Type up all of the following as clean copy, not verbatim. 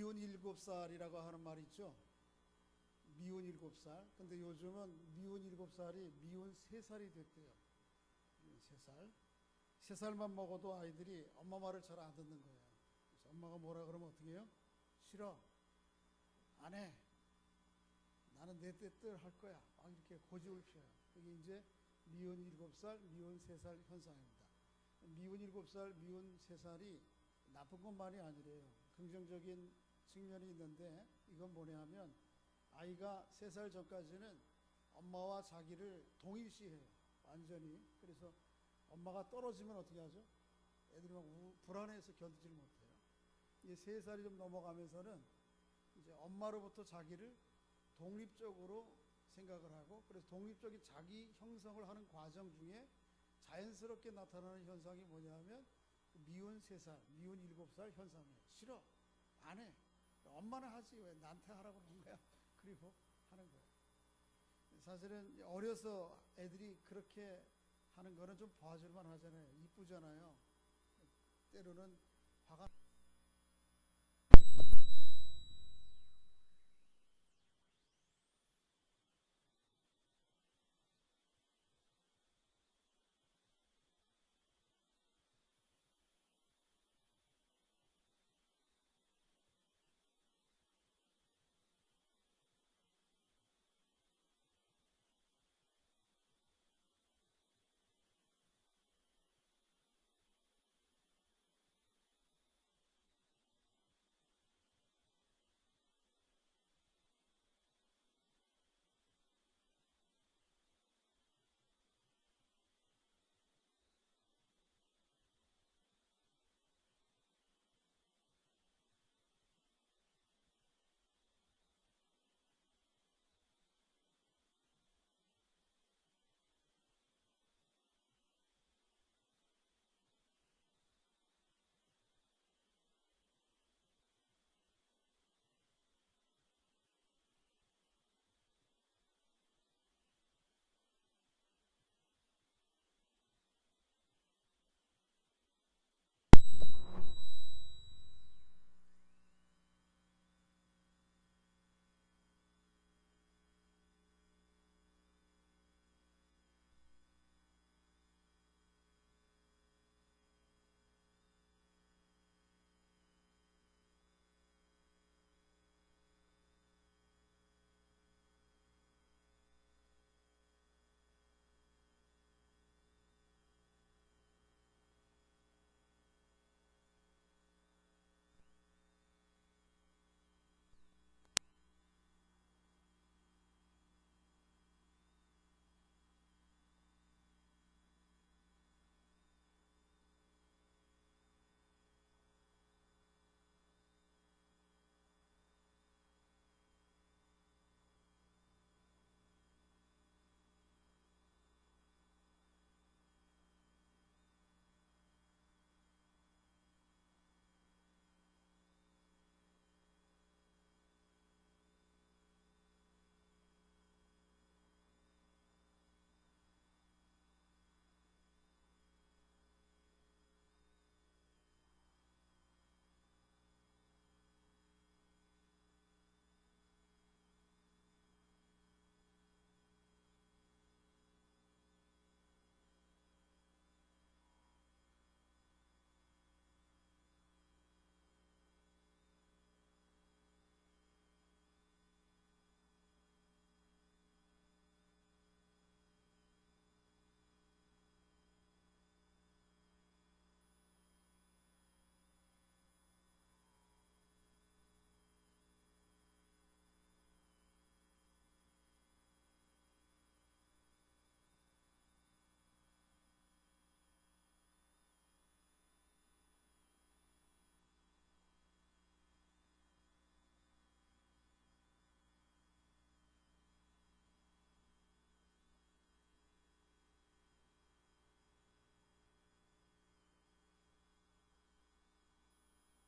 미운 7살이라고 하는 말이 있죠. 미운 7살. 근데 요즘은 미운 7살이 미운 3살이 됐대요. 미운 3살. 3살만 먹어도 아이들이 엄마 말을 잘 안 듣는 거예요. 그래서 엄마가 뭐라 그러면 어떻게 해요? 싫어. 안 해. 나는 내 뜻대로 할 거야. 막 이렇게 고집을 피워요. 그게 이제 미운 7살, 미운 3살 현상입니다. 미운 7살, 미운 3살이 나쁜 것만이 아니래요. 긍정적인 측면이 있는데 이건 뭐냐 하면 아이가 3살 전까지는 엄마와 자기를 동일시해요. 완전히. 그래서 엄마가 떨어지면 어떻게 하죠? 애들이 막 불안해서 견디지를 못해요. 이제 3살이 좀 넘어가면서는 이제 엄마로부터 자기를 독립적으로 생각을 하고, 그래서 독립적인 자기 형성을 하는 과정 중에 자연스럽게 나타나는 현상이 뭐냐면 미운 3살, 미운 7살 현상이에요. 싫어. 안 해. 엄마는 하지 왜 나한테 하라고 그러는 거야? 그리고 하는 거예요. 사실은 어려서 애들이 그렇게 하는 거는 좀 봐줄만 하잖아요. 이쁘잖아요. 때로는 화가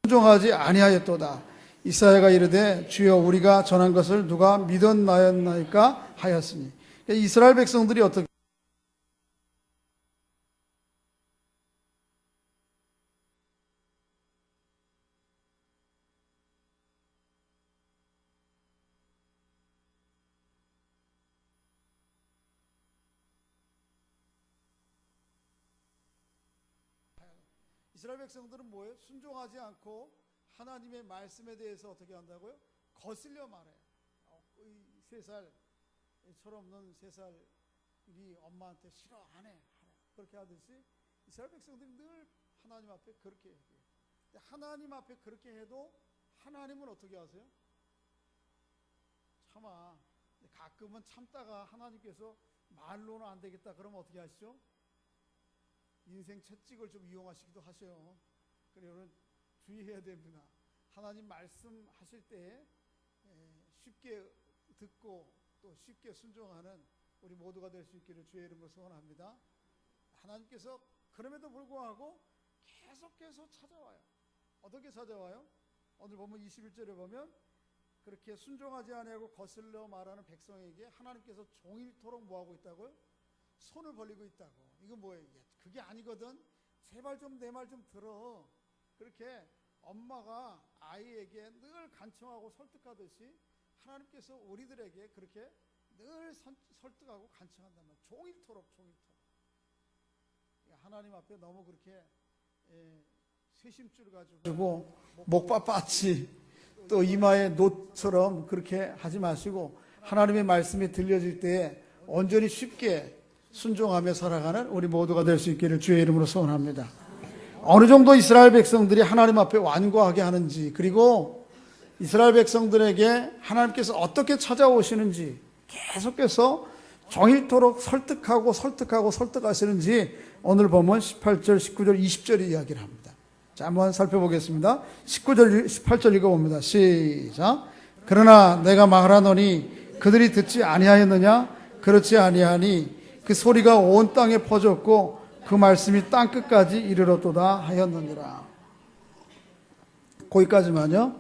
순종하지 아니하였도다. 이사야가 이르되 주여 우리가 전한 것을 누가 믿었나였나이까 하였으니, 이스라엘 백성들이 어떻게 이스라엘 백성들은 뭐예요? 순종하지 않고 하나님의 말씀에 대해서 어떻게 한다고요? 거슬려 말해요. 이 3살 철없는 3살이 엄마한테 싫어 안 해 그렇게 하듯이 이스라엘 백성들이 늘 하나님 앞에 그렇게 얘기해요. 근데 하나님 앞에 그렇게 해도 하나님은 어떻게 하세요? 참아. 가끔은 참다가 하나님께서 말로는 안 되겠다 그러면 어떻게 하시죠? 인생 채찍을 좀 이용하시기도 하셔요. 그래서 여러분 주의해야 됩니다. 하나님 말씀하실 때 쉽게 듣고 또 쉽게 순종하는 우리 모두가 될 수 있기를 주의 이름으로 소원합니다. 하나님께서 그럼에도 불구하고 계속해서 찾아와요. 어떻게 찾아와요? 오늘 보면 21절에 보면 그렇게 순종하지 아니하고 거슬러 말하는 백성에게 하나님께서 종일토록 뭐하고 있다고요? 손을 벌리고 있다고. 이건 뭐예요? 그게 아니거든. 제발 좀 내 말 좀 들어. 그렇게 엄마가 아이에게 늘 간청하고 설득하듯이 하나님께서 우리들에게 그렇게 늘 설득하고 간청한단 말이에요. 종일토록. 하나님 앞에 너무 그렇게 쇄심줄 가지고 목바빠치 또 이마에 놋처럼 그렇게 하지 마시고 하나님의 말씀이 들려질 때에 온전히 쉽게 순종하며 살아가는 우리 모두가 될 수 있기를 주의 이름으로 소원합니다. 어느 정도 이스라엘 백성들이 하나님 앞에 완고하게 하는지, 그리고 이스라엘 백성들에게 하나님께서 어떻게 찾아오시는지 계속해서 종일토록 설득하시는지 오늘 보면 18절, 19절, 20절의 이야기를 합니다. 자, 한번 살펴보겠습니다. 19절, 18절 읽어봅니다. 시작. 그러나 내가 말하노니 그들이 듣지 아니하였느냐? 그렇지 아니하니 그 소리가 온 땅에 퍼졌고 그 말씀이 땅끝까지 이르렀도다 하였느니라. 거기까지만요.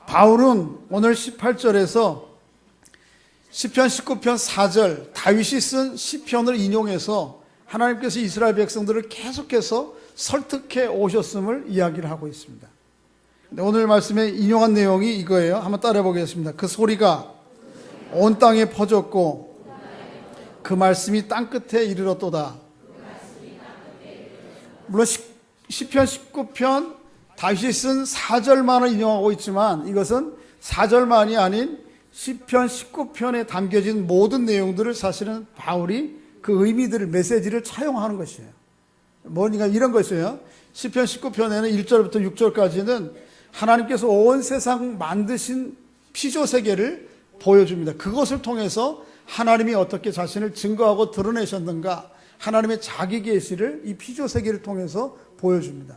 바울은 오늘 18절에서 시편 19편 4절 다윗이 쓴 시편을 인용해서 하나님께서 이스라엘 백성들을 계속해서 설득해 오셨음을 이야기를 하고 있습니다. 오늘 말씀에 인용한 내용이 이거예요. 한번 따라해 보겠습니다. 그 소리가 온 땅에 퍼졌고 그 말씀이 땅끝에 이르렀도다. 물론 시편 19편 다윗이 쓴 4절만을 인용하고 있지만 이것은 4절만이 아닌 시편 19편에 담겨진 모든 내용들을 사실은 바울이 그 의미들을, 메시지를 차용하는 것이에요. 뭐니까 이런 것이에요. 시편 19편에는 1절부터 6절까지는 하나님께서 온 세상 만드신 피조세계를 보여줍니다. 그것을 통해서 하나님이 어떻게 자신을 증거하고 드러내셨는가, 하나님의 자기 계시를 이 피조세계를 통해서 보여줍니다.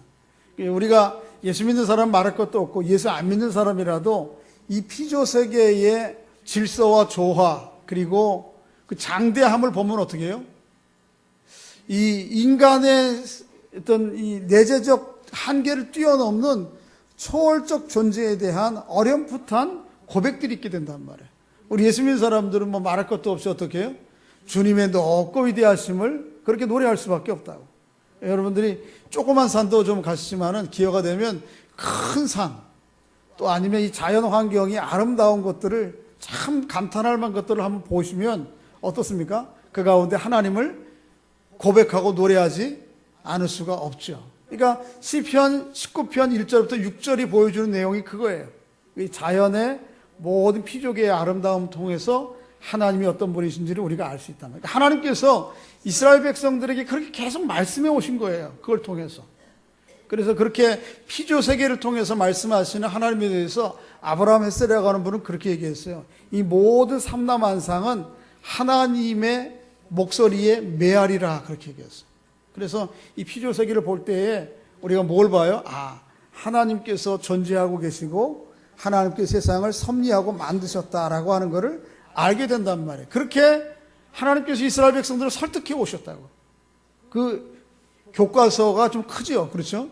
우리가 예수 믿는 사람 말할 것도 없고 예수 안 믿는 사람이라도 이 피조세계의 질서와 조화 그리고 그 장대함을 보면 어떻게 해요? 이 인간의 어떤 이 내재적 한계를 뛰어넘는 초월적 존재에 대한 어렴풋한 고백들이 있게 된단 말이에요. 우리 예수 믿는 사람들은 뭐 말할 것도 없이 어떻게 해요? 주님의 높고 위대하심을 그렇게 노래할 수밖에 없다고. 여러분들이 조그만 산도 좀 가시지만은 기회가 되면 큰 산, 또 아니면 이 자연 환경이 아름다운 것들을 참 감탄할 만한 것들을 한번 보시면 어떻습니까? 그 가운데 하나님을 고백하고 노래하지 않을 수가 없죠. 그러니까 시편 19편 1절부터 6절이 보여주는 내용이 그거예요. 이 자연의 모든 피조계의 아름다움을 통해서 하나님이 어떤 분이신지를 우리가 알 수 있단 말이에요. 하나님께서 이스라엘 백성들에게 그렇게 계속 말씀해 오신 거예요. 그걸 통해서. 그래서 그렇게 피조세계를 통해서 말씀하시는 하나님에 대해서 아브라함 헷세라고 하는 분은 그렇게 얘기했어요. 이 모든 삼라만상은 하나님의 목소리에 메아리라 그렇게 얘기했어요. 그래서 이 피조세계를 볼 때에 우리가 뭘 봐요? 아, 하나님께서 존재하고 계시고 하나님께서 세상을 섭리하고 만드셨다라고 하는 것을 알게 된단 말이에요. 그렇게 하나님께서 이스라엘 백성들을 설득해 오셨다고. 그 교과서가 좀 크죠. 그렇죠?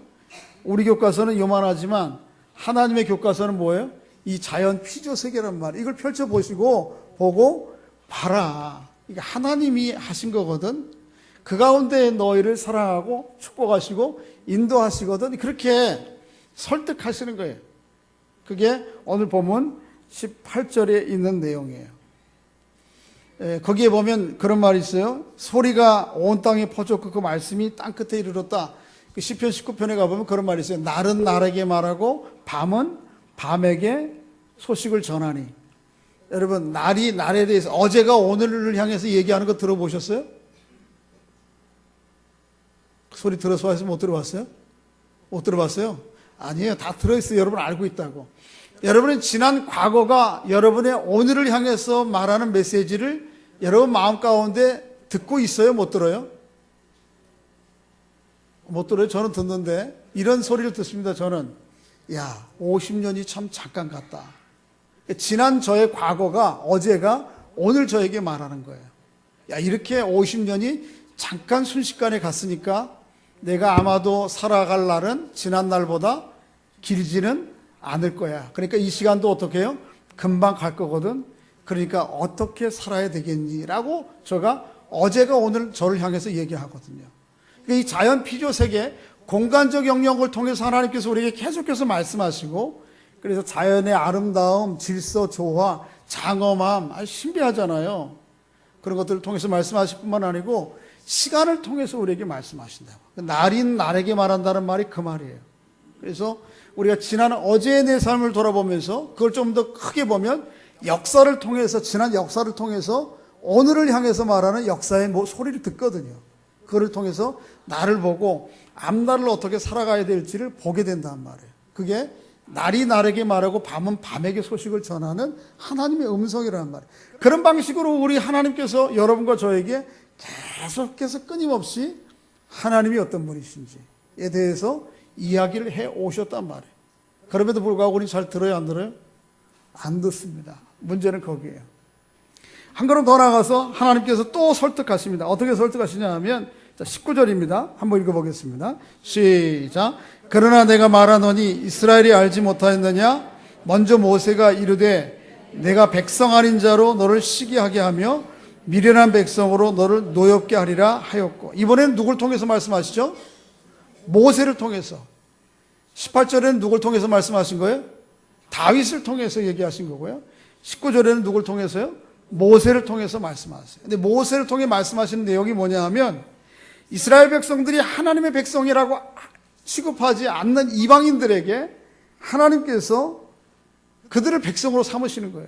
우리 교과서는 요만하지만 하나님의 교과서는 뭐예요? 이 자연 피조세계란 말이에요. 이걸 펼쳐보시고 보고 봐라. 이게 하나님이 하신 거거든. 그 가운데 너희를 사랑하고 축복하시고 인도하시거든. 그렇게 설득하시는 거예요. 그게 오늘 보면 18절에 있는 내용이에요. 거기에 보면 그런 말이 있어요. 소리가 온 땅에 퍼졌고 그 말씀이 땅끝에 이르렀다. 그 시편 19편에 가보면 그런 말이 있어요. 날은 날에게 말하고 밤은 밤에게 소식을 전하니. 여러분, 날이 날에 대해서 어제가 오늘을 향해서 얘기하는 거 들어보셨어요? 소리 들어서 와서 못 들어봤어요? 못 들어봤어요? 아니에요. 다 들어있어요. 여러분 알고 있다고. 여러분은 지난 과거가 여러분의 오늘을 향해서 말하는 메시지를 여러분 마음 가운데 듣고 있어요? 못 들어요? 못 들어요? 저는 듣는데 이런 소리를 듣습니다. 저는 야, 50년이 참 잠깐 같다. 지난 저의 과거가 어제가 오늘 저에게 말하는 거예요. 야, 이렇게 50년이 잠깐 순식간에 갔으니까 내가 아마도 살아갈 날은 지난 날보다 길지는 않을 거야. 그러니까 이 시간도 어떻게 해요? 금방 갈 거거든. 그러니까 어떻게 살아야 되겠니라고 제가 어제가 오늘 저를 향해서 얘기하거든요. 그러니까 이 자연 피조 세계 공간적 영역을 통해서 하나님께서 우리에게 계속해서 말씀하시고, 그래서 자연의 아름다움, 질서, 조화, 장엄함, 아주 신비하잖아요. 그런 것들을 통해서 말씀하실 뿐만 아니고 시간을 통해서 우리에게 말씀하신다고. 날인 날에게 말한다는 말이 그 말이에요. 그래서 우리가 지난 어제의 내 삶을 돌아보면서 그걸 좀 더 크게 보면 역사를 통해서, 지난 역사를 통해서 오늘을 향해서 말하는 역사의 소리를 듣거든요. 그걸 통해서 나를 보고 앞날을 어떻게 살아가야 될지를 보게 된단 말이에요. 그게 날이 날에게 말하고 밤은 밤에게 소식을 전하는 하나님의 음성이라는 말이에요. 그런 방식으로 우리 하나님께서 여러분과 저에게 계속해서 끊임없이 하나님이 어떤 분이신지에 대해서 이야기를 해 오셨단 말이에요. 그럼에도 불구하고 우리는 잘 들어요, 안 들어요? 안 듣습니다. 문제는 거기에요. 한 걸음 더 나가서 하나님께서 또 설득하십니다. 어떻게 설득하시냐 하면 19절입니다. 한번 읽어보겠습니다. 시작. 그러나 내가 말하노니 이스라엘이 알지 못하였느냐? 먼저 모세가 이르되 내가 백성 아닌 자로 너를 시기하게 하며 미련한 백성으로 너를 노엽게 하리라 하였고. 이번에는 누굴 통해서 말씀하시죠? 모세를 통해서. 18절에는 누굴 통해서 말씀하신 거예요? 다윗을 통해서 얘기하신 거고요. 19절에는 누굴 통해서요? 모세를 통해서 말씀하세요. 근데 모세를 통해 말씀하시는 내용이 뭐냐 하면 이스라엘 백성들이 하나님의 백성이라고 취급하지 않는 이방인들에게 하나님께서 그들을 백성으로 삼으시는 거예요.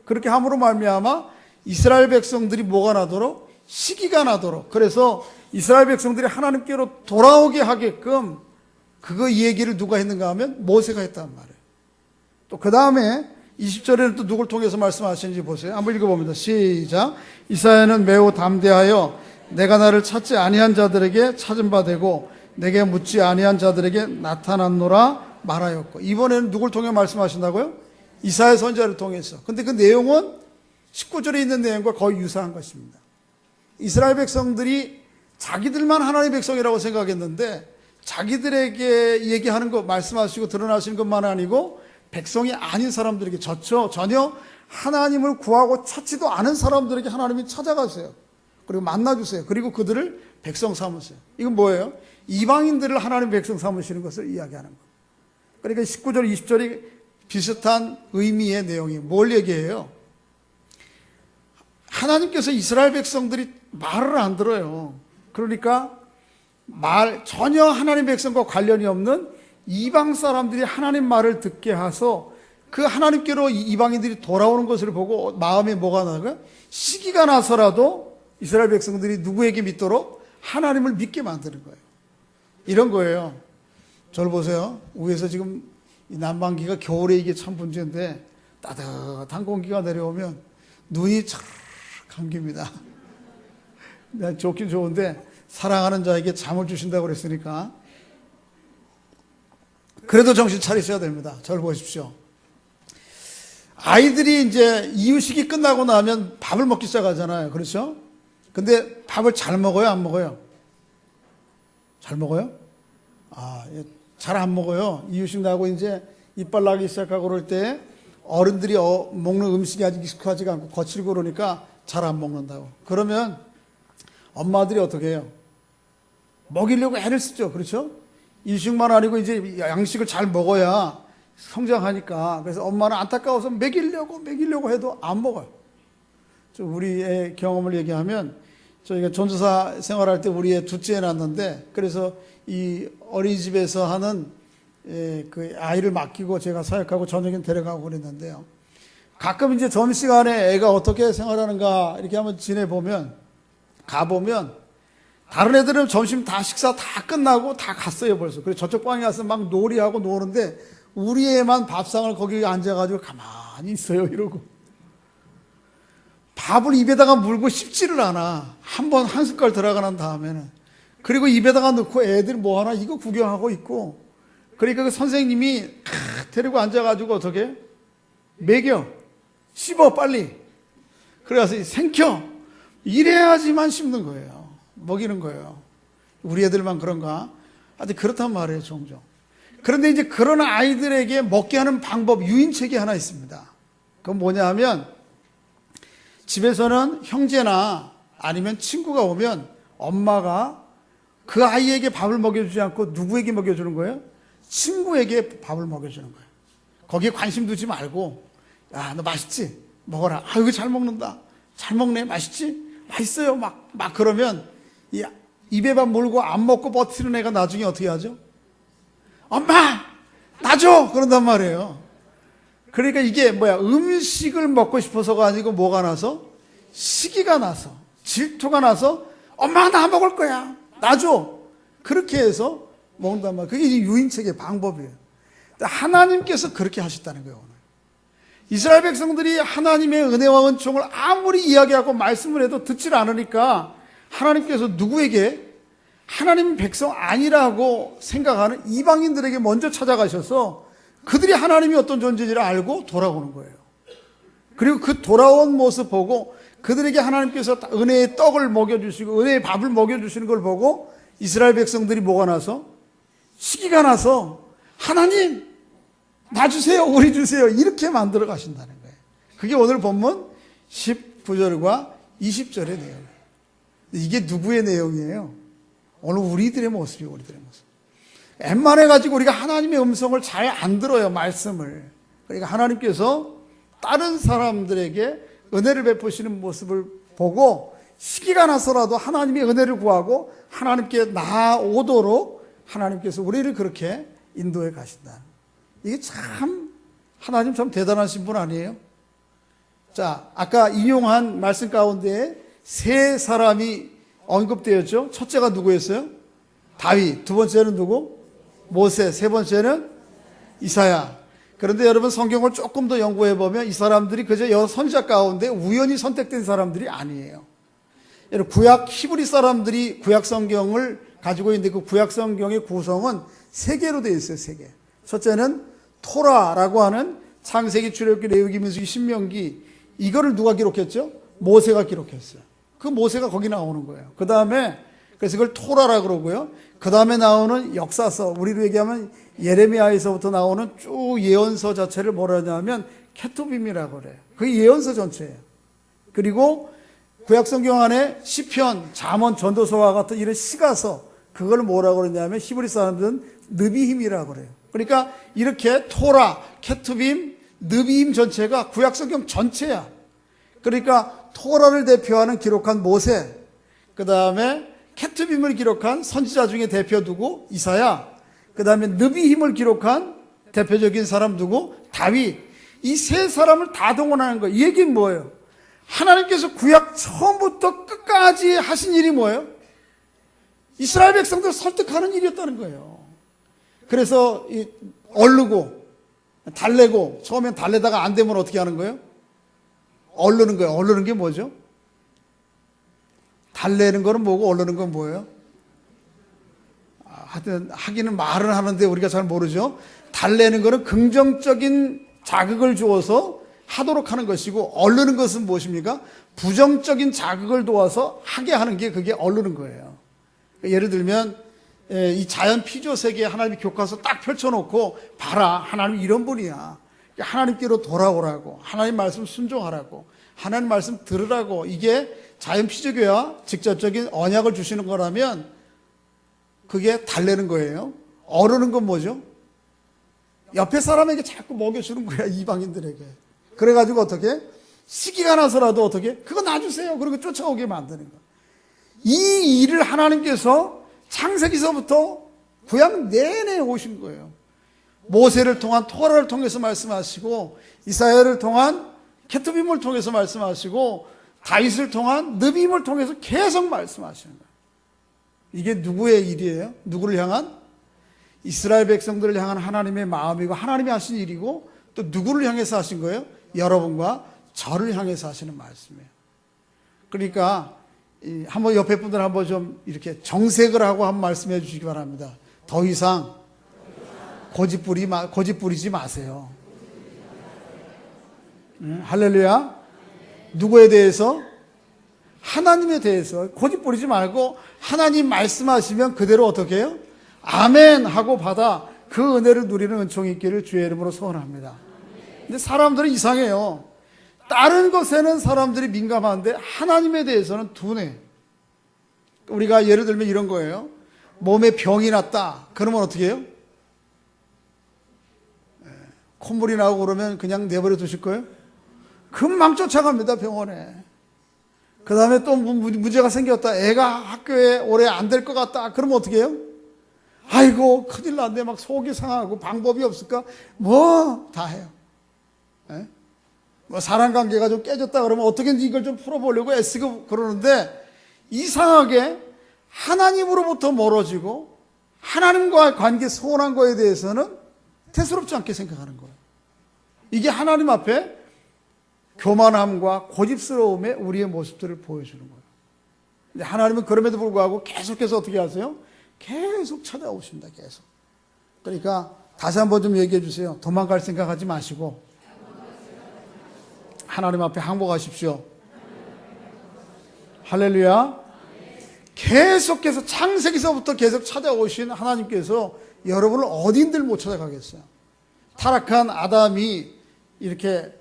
그렇게 함으로 말미암아 이스라엘 백성들이 뭐가 나도록? 시기가 나도록. 그래서 이스라엘 백성들이 하나님께로 돌아오게 하게끔 그거 얘기를 누가 했는가 하면 모세가 했단 말이에요. 또 그 다음에 20절에는 또 누굴 통해서 말씀하시는지 보세요. 한번 읽어봅니다. 시작. 이사야는 매우 담대하여 내가 나를 찾지 아니한 자들에게 찾은 바 되고 내게 묻지 아니한 자들에게 나타났노라 말하였고. 이번에는 누굴 통해 말씀하신다고요? 이사야 선지자를 통해서. 근데 그 내용은 19절에 있는 내용과 거의 유사한 것입니다. 이스라엘 백성들이 자기들만 하나님의 백성이라고 생각했는데 자기들에게 얘기하는 것, 말씀하시고 드러나시는 것만 아니고 백성이 아닌 사람들에게 전혀 하나님을 구하고 찾지도 않은 사람들에게 하나님이 찾아가세요. 그리고 만나주세요. 그리고 그들을 백성 삼으세요. 이건 뭐예요? 이방인들을 하나님 백성 삼으시는 것을 이야기하는 거예요. 그러니까 19절, 20절이 비슷한 의미의 내용이 뭘 얘기해요? 하나님께서 이스라엘 백성들이 말을 안 들어요. 그러니까 전혀 하나님 백성과 관련이 없는 이방 사람들이 하나님 말을 듣게 해서 그 하나님께로 이방인들이 돌아오는 것을 보고 마음에 뭐가 나요? 시기가 나서라도 이스라엘 백성들이 누구에게 믿도록? 하나님을 믿게 만드는 거예요. 이런 거예요. 저를 보세요. 위에서 지금 난방기가 겨울에 이게 참 문제인데 따뜻한 공기가 내려오면 눈이 촤르 감깁니다. 좋긴 좋은데 사랑하는 자에게 잠을 주신다고 그랬으니까 그래도 정신 차리셔야 됩니다. 저를 보십시오. 아이들이 이제 이유식이 끝나고 나면 밥을 먹기 시작하잖아요. 그렇죠? 근데 밥을 잘 먹어요? 안 먹어요? 잘 먹어요? 잘 안 먹어요. 이유식 나고 이제 이빨 나기 시작하고 그럴 때 어른들이 먹는 음식이 아직 익숙하지가 않고 거칠고 그러니까 잘 안 먹는다고. 그러면 엄마들이 어떻게 해요? 먹이려고 애를 쓰죠. 그렇죠? 이유식만 아니고 이제 양식을 잘 먹어야 성장하니까. 그래서 엄마는 안타까워서 먹이려고 해도 안 먹어요. 우리의 경험을 얘기하면 저희가 전도사 생활할 때 우리 애 둘째 낳았는데, 그래서 이 어린이집에서 하는 그 아이를 맡기고 제가 사역하고 저녁에 데려가고 그랬는데요. 가끔 이제 점심시간에 애가 어떻게 생활하는가 이렇게 한번 지내보면, 가보면 다른 애들은 점심 다 식사 다 끝나고 다 갔어요 벌써. 그래서 저쪽 방에 가서 막 놀이하고 노는데 우리 애만 밥상을 거기 앉아가지고 가만히 있어요. 이러고 밥을 입에다가 물고 씹지를 않아. 한번 한 숟갈 들어가는 다음에는. 그리고 입에다가 넣고 애들 뭐 하나 이거 구경하고 있고. 그러니까 그 선생님이 데리고 앉아가지고 어떻게 먹여, 씹어 빨리. 그래서 생켜 이래야지만 씹는 거예요. 먹이는 거예요. 우리 애들만 그런가? 아주 그렇단 말이에요, 종종. 그런데 이제 그런 아이들에게 먹게 하는 방법, 유인책이 하나 있습니다. 그건 뭐냐 하면, 집에서는 형제나 아니면 친구가 오면 엄마가 그 아이에게 밥을 먹여주지 않고 누구에게 먹여주는 거예요? 친구에게 밥을 먹여주는 거예요. 거기에 관심 두지 말고, 야, 너 맛있지? 먹어라. 아, 이거 잘 먹는다. 잘 먹네. 맛있지? 맛있어요. 막 그러면 입에 밥 물고 안 먹고 버티는 애가 나중에 어떻게 하죠? 엄마! 놔줘! 그런단 말이에요. 그러니까 이게 음식을 먹고 싶어서가 아니고 뭐가 나서? 시기가 나서, 질투가 나서, 엄마 나 먹을 거야. 놔줘. 그렇게 해서 먹는단 말이에요. 그게 유인책의 방법이에요. 하나님께서 그렇게 하셨다는 거예요, 오늘. 이스라엘 백성들이 하나님의 은혜와 은총을 아무리 이야기하고 말씀을 해도 듣질 않으니까 하나님께서 누구에게? 하나님 백성 아니라고 생각하는 이방인들에게 먼저 찾아가셔서 그들이 하나님이 어떤 존재인지를 알고 돌아오는 거예요. 그리고 그 돌아온 모습 보고 그들에게 하나님께서 은혜의 떡을 먹여주시고 은혜의 밥을 먹여주시는 걸 보고 이스라엘 백성들이 뭐가 나서? 시기가 나서 하나님 놔주세요, 우리 주세요, 이렇게 만들어 가신다는 거예요. 그게 오늘 본문 19절과 20절의 내용이에요. 이게 누구의 내용이에요? 오늘 우리들의 모습이에요. 우리들의 모습. 웬만해가지고 우리가 하나님의 음성을 잘 안 들어요, 말씀을. 그러니까 하나님께서 다른 사람들에게 은혜를 베푸시는 모습을 보고 시기가 나서라도 하나님의 은혜를 구하고 하나님께 나아오도록 하나님께서 우리를 그렇게 인도해 가신다. 이게 참 하나님 참 대단하신 분 아니에요? 자, 아까 인용한 말씀 가운데 세 사람이 언급되었죠. 첫째가 누구였어요? 다윗. 두 번째는 누구? 모세. 세 번째는 이사야. 그런데 여러분 성경을 조금 더 연구해 보면 이 사람들이 그저 여러 선지자 가운데 우연히 선택된 사람들이 아니에요. 여러분 구약 히브리 사람들이 구약 성경을 가지고 있는데 그 구약 성경의 구성은 세 개로 되어 있어요. 세 개. 첫째는 토라라고 하는 창세기, 출애굽기, 레위기, 민수기, 신명기, 이거를 누가 기록했죠? 모세가 기록했어요. 그 모세가 거기 나오는 거예요. 그 다음에 그래서 그걸 토라라 그러고요. 그 다음에 나오는 역사서, 우리로 얘기하면 예레미야에서부터 나오는 쭉 예언서 자체를 뭐라 하냐면 케투빔이라고 그래요. 그게 예언서 전체예요. 그리고 구약성경 안에 시편, 잠언, 전도서와 같은 이런 시가서, 그걸 뭐라고 그러냐면 히브리 사람들은 느비힘이라고 그래요. 그러니까 이렇게 토라, 케투빔, 느비힘 전체가 구약성경 전체야. 그러니까 토라를 대표하는 기록한 모세, 그 다음에 케투빔을 기록한 선지자 중에 대표 누구? 이사야. 그 다음에 느비힘을 기록한 대표적인 사람 누구? 다윗. 이 세 사람을 다 동원하는 거예요. 이 얘기는 뭐예요? 하나님께서 구약 처음부터 끝까지 하신 일이 뭐예요? 이스라엘 백성들 설득하는 일이었다는 거예요. 그래서 얼르고 달래고, 처음엔 달래다가 안 되면 어떻게 하는 거예요? 얼르는 거예요. 얼르는 게 뭐죠? 달래는 거는 뭐고 얼르는 건 뭐예요? 하여튼 하기는 말은 하는데 우리가 잘 모르죠. 달래는 거는 긍정적인 자극을 주어서 하도록 하는 것이고, 얼르는 것은 무엇입니까? 부정적인 자극을 도와서 하게 하는 게 그게 얼르는 거예요. 예를 들면 이 자연 피조 세계에 하나님의 교과서 딱 펼쳐놓고 봐라, 하나님 이런 분이야, 하나님께로 돌아오라고, 하나님 말씀 순종하라고, 하나님 말씀 들으라고, 이게 자연 피조교와 직접적인 언약을 주시는 거라면 그게 달래는 거예요. 어르는 건 뭐죠? 옆에 사람에게 자꾸 먹여주는 거야, 이방인들에게. 그래가지고 어떻게? 시기가 나서라도 어떻게? 그거 놔주세요. 그리고 쫓아오게 만드는 거. 이 일을 하나님께서 창세기서부터 구약 내내 오신 거예요. 모세를 통한 토라를 통해서 말씀하시고, 이사야를 통한 케투빔을 통해서 말씀하시고, 다윗을 통한 느빔을 통해서 계속 말씀하시는 거예요. 이게 누구의 일이에요? 누구를 향한? 이스라엘 백성들을 향한 하나님의 마음이고 하나님이 하신 일이고, 또 누구를 향해서 하신 거예요? 여러분과 저를 향해서 하시는 말씀이에요. 그러니까 한번 옆에 분들 한번 좀 이렇게 정색을 하고 한번 말씀해 주시기 바랍니다. 더 이상 고집 부리지 마세요. 할렐루야. 누구에 대해서? 하나님에 대해서 고집 부리지 말고 하나님 말씀하시면 그대로 어떻게 해요? 아멘 하고 받아 그 은혜를 누리는 은총이 있기를 주의 이름으로 소원합니다. 근데 사람들은 이상해요. 다른 것에는 사람들이 민감한데 하나님에 대해서는 둔해. 우리가 예를 들면 이런 거예요. 몸에 병이 났다. 그러면 어떻게 해요? 콧물이 나오고 그러면 그냥 내버려 두실 거예요? 금방 쫓아갑니다, 병원에. 그 다음에 또 문제가 생겼다. 애가 학교에 올해 안 될 것 같다. 그러면 어떻게 해요? 아이고, 큰일 났네. 막 속이 상하고 방법이 없을까? 뭐, 다 해요. 에? 뭐, 사람 관계가 좀 깨졌다 그러면 어떻게든지 이걸 좀 풀어보려고 애쓰고 그러는데, 이상하게 하나님으로부터 멀어지고, 하나님과의 관계 소원한 거에 대해서는 대수롭지 않게 생각하는 거예요. 이게 하나님 앞에 교만함과 고집스러움의 우리의 모습들을 보여주는 거예요. 근데 하나님은 그럼에도 불구하고 계속해서 어떻게 하세요? 계속 찾아오십니다. 계속. 그러니까 다시 한번 좀 얘기해 주세요. 도망갈 생각하지 마시고 하나님 앞에 항복하십시오. 할렐루야. 계속해서 창세기서부터 계속 찾아오신 하나님께서 여러분을 어딘들 못 찾아가겠어요. 타락한 아담이 이렇게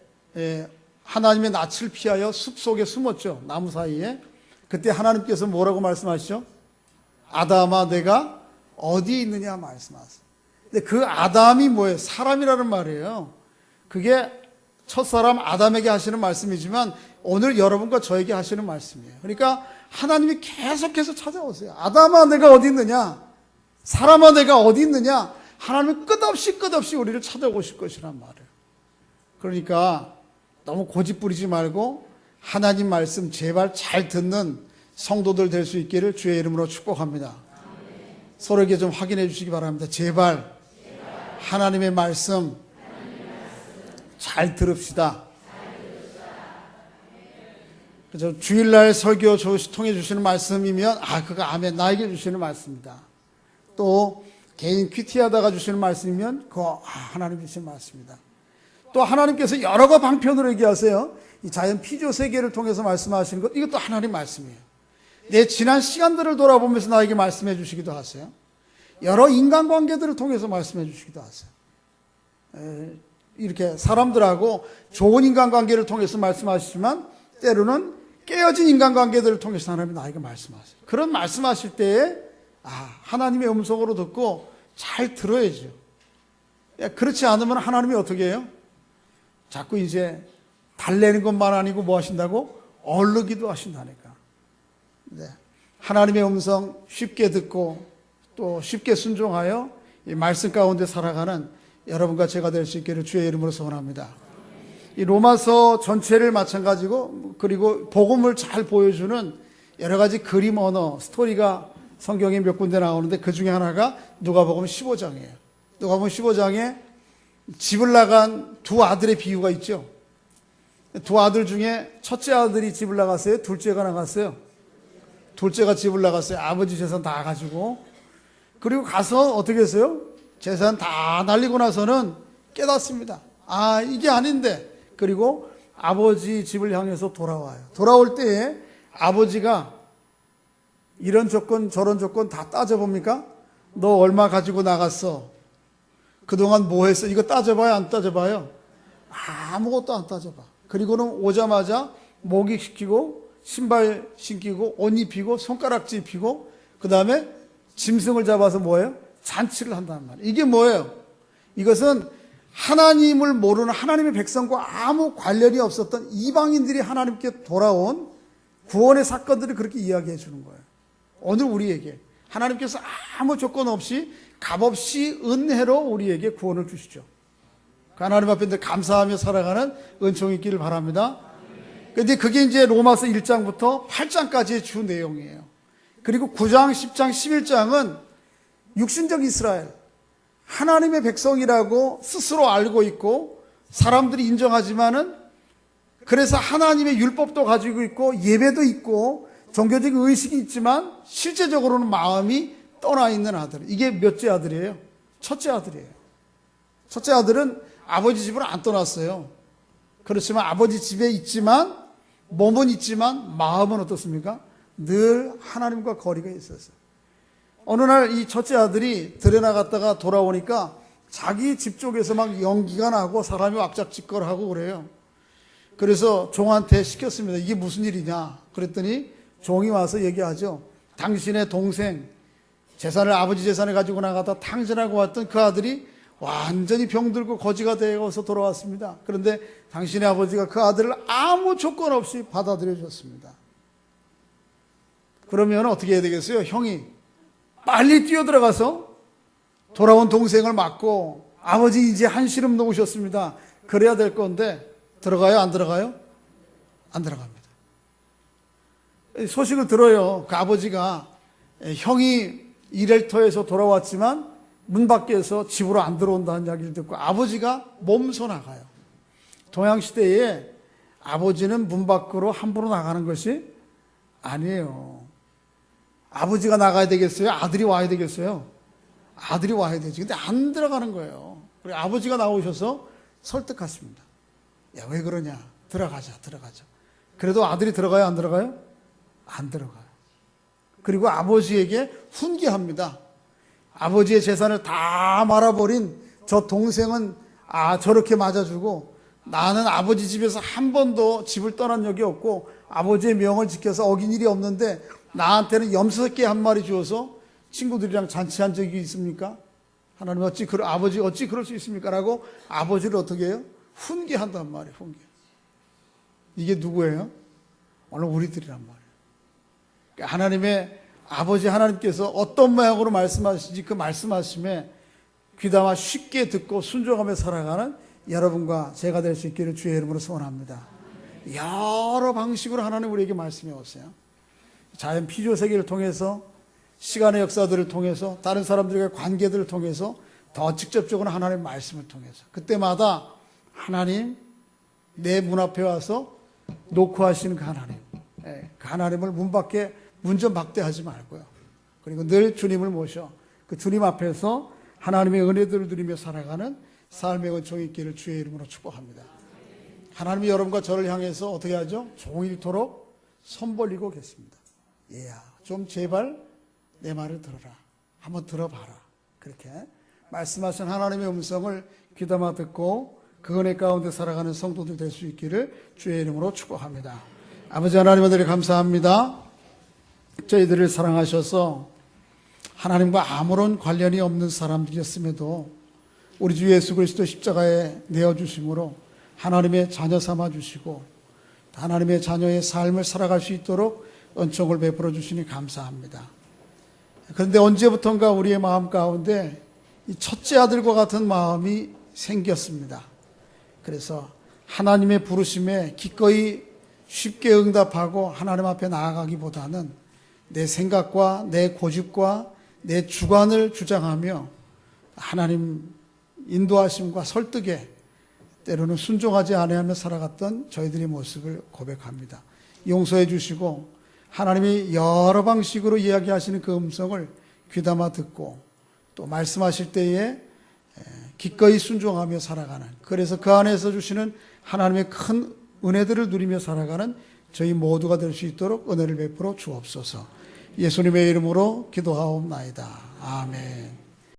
하나님의 낯을 피하여 숲 속에 숨었죠. 나무 사이에. 그때 하나님께서 뭐라고 말씀하시죠? 아담아 내가 어디에 있느냐 말씀하세요. 근데 그 아담이 뭐예요? 사람이라는 말이에요. 그게 첫사람 아담에게 하시는 말씀이지만 오늘 여러분과 저에게 하시는 말씀이에요. 그러니까 하나님이 계속해서 찾아오세요. 아담아 내가 어디 있느냐? 사람아 내가 어디 있느냐? 하나님이 끝없이 우리를 찾아오실 것이란 말이에요. 그러니까 너무 고집 부리지 말고 하나님 말씀 제발 잘 듣는 성도들 될 수 있기를 주의 이름으로 축복합니다. 서로에게 좀 확인해 주시기 바랍니다. 제발 하나님의 말씀 잘 들읍시다. 그래서 주일날 설교 통해 주시는 말씀이면 그거 아멘 나에게 주시는 말씀이다. 또 개인 큐티하다가 주시는 말씀이면 그거 하나님 주시는 말씀이다. 또 하나님께서 여러 거 방편으로 얘기하세요. 이 자연 피조 세계를 통해서 말씀하시는 것 이것도 하나님 말씀이에요. 내 지난 시간들을 돌아보면서 나에게 말씀해 주시기도 하세요. 여러 인간관계들을 통해서 말씀해 주시기도 하세요. 이렇게 사람들하고 좋은 인간관계를 통해서 말씀하시지만 때로는 깨어진 인간관계들을 통해서 하나님이 나에게 말씀하세요. 그런 말씀하실 때에 하나님의 음성으로 듣고 잘 들어야죠. 그렇지 않으면 하나님이 어떻게 해요? 자꾸 이제 달래는 것만 아니고 뭐 하신다고? 얼르기도 하신다니까. 네. 하나님의 음성 쉽게 듣고 또 쉽게 순종하여 이 말씀 가운데 살아가는 여러분과 제가 될 수 있기를 주의 이름으로 소원합니다. 이 로마서 전체를 마찬가지고 그리고 복음을 잘 보여주는 여러 가지 그림 언어, 스토리가 성경에 몇 군데 나오는데 그 중에 하나가 누가복음 15장이에요. 누가복음 15장에 집을 나간 두 아들의 비유가 있죠. 두 아들 중에 첫째 아들이 집을 나갔어요? 둘째가 나갔어요? 둘째가 집을 나갔어요. 아버지 재산 다 가지고. 그리고 가서 어떻게 했어요? 재산 다 날리고 나서는 깨닫습니다. 이게 아닌데. 그리고 아버지 집을 향해서 돌아와요. 돌아올 때에 아버지가 이런 조건 저런 조건 다 따져봅니까? 너 얼마 가지고 나갔어? 그동안 뭐 했어? 이거 따져봐요? 안 따져봐요? 아무것도 안 따져봐. 그리고는 오자마자 목욕시키고 신발 신기고 옷 입히고 손가락질 입히고 그 다음에 짐승을 잡아서 뭐예요? 잔치를 한단 말이에요. 이게 뭐예요? 이것은 하나님을 모르는 하나님의 백성과 아무 관련이 없었던 이방인들이 하나님께 돌아온 구원의 사건들을 그렇게 이야기해 주는 거예요. 오늘 우리에게 하나님께서 아무 조건 없이 값없이 은혜로 우리에게 구원을 주시죠. 하나님 앞에 늘 감사하며 살아가는 은총이 있기를 바랍니다. 그런데 그게 이제 로마서 1장부터 8장까지의 주 내용이에요. 그리고 9장, 10장, 11장은 육신적 이스라엘, 하나님의 백성이라고 스스로 알고 있고 사람들이 인정하지만은 그래서 하나님의 율법도 가지고 있고 예배도 있고 종교적인 의식이 있지만 실제적으로는 마음이 떠나 있는 아들. 이게 몇째 아들이에요? 첫째 아들이에요. 첫째 아들은 아버지 집을 안 떠났어요. 그렇지만 아버지 집에 있지만 몸은 있지만 마음은 어떻습니까? 늘 하나님과 거리가 있었어요. 어느 날 이 첫째 아들이 들에 나갔다가 돌아오니까 자기 집 쪽에서 막 연기가 나고 사람이 왁작지껄하고 그래요. 그래서 종한테 시켰습니다. 이게 무슨 일이냐? 그랬더니 종이 와서 얘기하죠. 당신의 동생 재산을 아버지 재산을 가지고 나가다 탕진하고 왔던 그 아들이 완전히 병들고 거지가 되어서 돌아왔습니다. 그런데 당신의 아버지가 그 아들을 아무 조건 없이 받아들여 줬습니다. 그러면 어떻게 해야 되겠어요? 형이 빨리 뛰어들어가서 돌아온 동생을 맞고 아버지 이제 한시름 놓으셨습니다. 그래야 될 건데 들어가요? 안 들어가요? 안 들어갑니다. 소식을 들어요. 그 아버지가 형이 일터에서 돌아왔지만 문 밖에서 집으로 안 들어온다는 이야기를 듣고 아버지가 몸소 나가요. 동양시대에 아버지는 문 밖으로 함부로 나가는 것이 아니에요. 아버지가 나가야 되겠어요? 아들이 와야 되겠어요? 아들이 와야 되지. 근데 안 들어가는 거예요. 그리고 아버지가 나오셔서 설득하십니다. 야, 왜 그러냐? 들어가자. 그래도 아들이 들어가요? 안 들어가요? 안 들어가요. 그리고 아버지에게 훈계합니다. 아버지의 재산을 다 말아버린 저 동생은 저렇게 맞아주고 나는 아버지 집에서 한 번도 집을 떠난 적이 없고 아버지의 명을 지켜서 어긴 일이 없는데 나한테는 염소새끼 한 마리 주어서 친구들이랑 잔치한 적이 있습니까? 하나님 아버지 어찌 그럴 수 있습니까? 라고 아버지를 어떻게 해요? 훈계한단 말이에요. 훈계. 이게 누구예요? 오늘 우리들이란 말이에요. 그러니까 하나님의 아버지 하나님께서 어떤 모양으로 말씀하시지 그 말씀하심에 귀담아 쉽게 듣고 순종하며 살아가는 여러분과 제가 될 수 있기를 주의 이름으로 소원합니다. 여러 방식으로 하나님 우리에게 말씀해 오세요. 자연 피조 세계를 통해서 시간의 역사들을 통해서 다른 사람들과의 관계들을 통해서 더 직접적으로 하나님의 말씀을 통해서 그때마다 하나님 내 문 앞에 와서 놓고 하시는 그 하나님, 그 하나님을 문 밖에 문전 박대하지 말고요. 그리고 늘 주님을 모셔 그 주님 앞에서 하나님의 은혜들을 누리며 살아가는 삶의 은총이 있기를 주의 이름으로 축복합니다. 하나님이 여러분과 저를 향해서 어떻게 하죠? 종일토록 손 벌리고 계십니다. 얘야, 좀 제발 내 말을 들어라. 한번 들어봐라. 그렇게 말씀하신 하나님의 음성을 귀담아 듣고 그 은혜 가운데 살아가는 성도들 될 수 있기를 주의 이름으로 축복합니다. 아버지 하나님 아들이 감사합니다. 저희들을 사랑하셔서 하나님과 아무런 관련이 없는 사람들이었음에도 우리 주 예수 그리스도 십자가에 내어주심으로 하나님의 자녀 삼아주시고 하나님의 자녀의 삶을 살아갈 수 있도록 은총을 베풀어 주시니 감사합니다. 그런데 언제부턴가 우리의 마음 가운데 이 첫째 아들과 같은 마음이 생겼습니다. 그래서 하나님의 부르심에 기꺼이 쉽게 응답하고 하나님 앞에 나아가기보다는 내 생각과 내 고집과 내 주관을 주장하며 하나님 인도하심과 설득에 때로는 순종하지 아니하며 살아갔던 저희들의 모습을 고백합니다. 용서해 주시고 하나님이 여러 방식으로 이야기하시는 그 음성을 귀담아 듣고 또 말씀하실 때에 기꺼이 순종하며 살아가는, 그래서 그 안에서 주시는 하나님의 큰 은혜들을 누리며 살아가는 저희 모두가 될 수 있도록 은혜를 베풀어 주옵소서. 예수님의 이름으로 기도하옵나이다. 아멘.